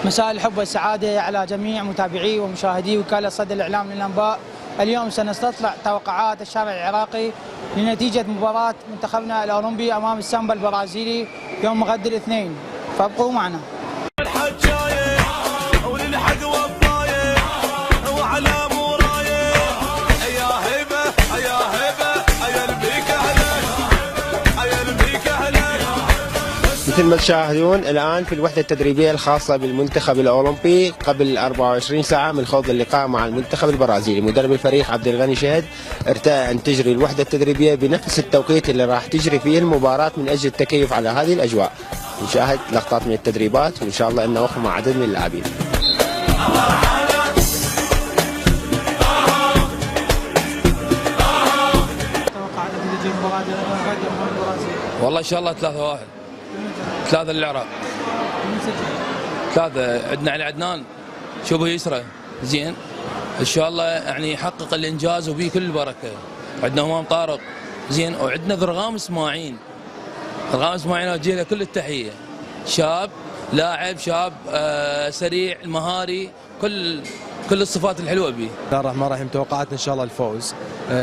مساء الحب والسعادة على جميع متابعي ومشاهدي وكالة صدى الإعلام للأنباء. اليوم سنستطلع توقعات الشارع العراقي لنتيجة مباراة منتخبنا الأولمبي أمام السامبا البرازيلي يوم غد الاثنين، فابقوا معنا. مثل ما تشاهدون الآن في الوحدة التدريبية الخاصة بالمنتخب الأولمبي قبل 24 ساعة من خوض اللقاء مع المنتخب البرازيلي. مدرب الفريق عبد الغني شهد ارتأى أن تجري الوحدة التدريبية بنفس التوقيت اللي راح تجري فيه المباراة من أجل التكيف على هذه الأجواء. نشاهد لقطات من التدريبات وإن شاء الله أنه وقف مع عدد من اللاعبين. والله ان شاء الله 3-1 3 للعراق. 3 عندنا علي عدنان شبه يسرى زين ان شاء الله يعني يحقق الانجاز وبيه كل البركه. عندنا همام طارق زين وعندنا ذرغام اسماعيل. ذرغام اسماعيل اوجه له كل التحيه، شاب لاعب شاب سريع مهاري كل الصفات الحلوه به. بسم الله الرحمن الرحيم. توقعاتنا ان شاء الله الفوز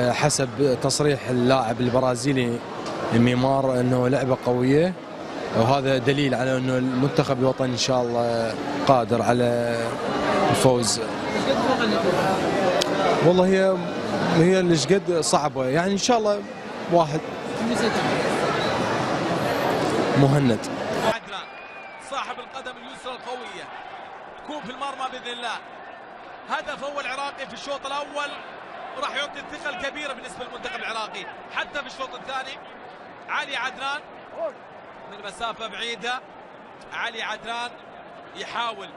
حسب تصريح اللاعب البرازيلي ميمار انه لعبه قويه، وهذا دليل على انه المنتخب الوطني ان شاء الله قادر على الفوز. والله هي اللي قد صعبه يعني ان شاء الله 1. مهند عدنان صاحب القدم اليسرى القويه تكون في المرمى باذن الله. هدف اول عراقي في الشوط الاول راح يعطي الثقه الكبيره بالنسبه للمنتخب العراقي. حتى في الشوط الثاني علي عدنان من مسافه بعيده، علي عدنان يحاول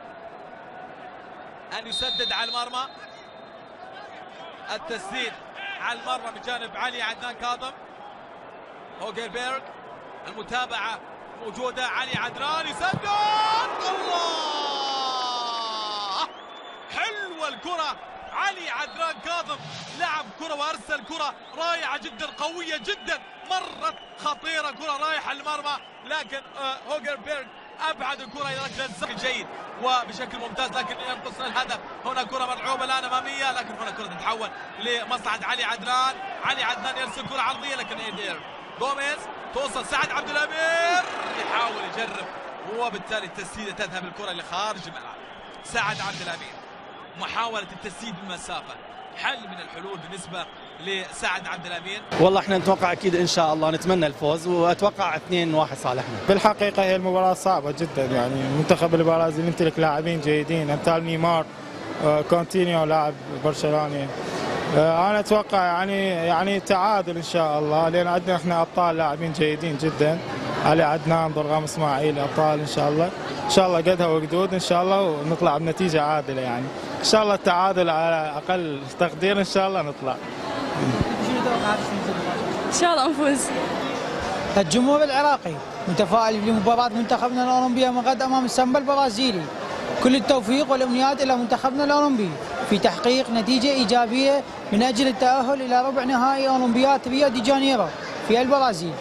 ان يسدد على المرمى. التسديد على المرمى من جانب علي عدنان كاظم. هوجربيرغ المتابعه موجوده، علي عدنان يسدد. الله حلوه الكره، علي عدنان كاظم لعب كره وارسل كره رائعه جدا قويه جدا، مرت خطيره كره رايحه المرمى، لكن هوجربيرغ ابعد الكره الى ركله بشكل جيد وبشكل ممتاز، لكن ينقصنا الهدف. هنا كره ملعوبه الان اماميه، لكن هنا كره تتحول لمصلحه علي عدنان. علي عدنان يرسل كره عرضيه لكن ايدير غوميز توصل سعد عبد الامير يحاول يجرب، وبالتالي التسديده تذهب الكره لخارج الملعب. سعد عبد الامير محاولة التسديد بالمسافة حل من الحلول بالنسبة لسعد عبد الأمير. والله احنا نتوقع اكيد ان شاء الله نتمنى الفوز، واتوقع 2-1 صالحنا. بالحقيقة هي المباراة صعبة جدا، يعني المنتخب البرازيلي يمتلك لاعبين جيدين امثال نيمار، كونتينيو لاعب برشلوني. انا اتوقع يعني تعادل ان شاء الله، لان عندنا احنا ابطال لاعبين جيدين جدا، علي عدنان، ذرغام اسماعيل، ابطال ان شاء الله. ان شاء الله قدها وقدود ان شاء الله، ونطلع بنتيجة عادلة يعني ان شاء الله. التعادل على اقل تقدير ان شاء الله نطلع. ان شاء الله نفوز. الجمهور العراقي متفائل بمباراة منتخبنا الأولمبي من غد أمام السامبا البرازيلي. كل التوفيق والأمنيات إلى منتخبنا الأولمبي في تحقيق نتيجة إيجابية من أجل التأهل إلى ربع نهائي أولمبياد ريو دي جانيرو في البرازيل.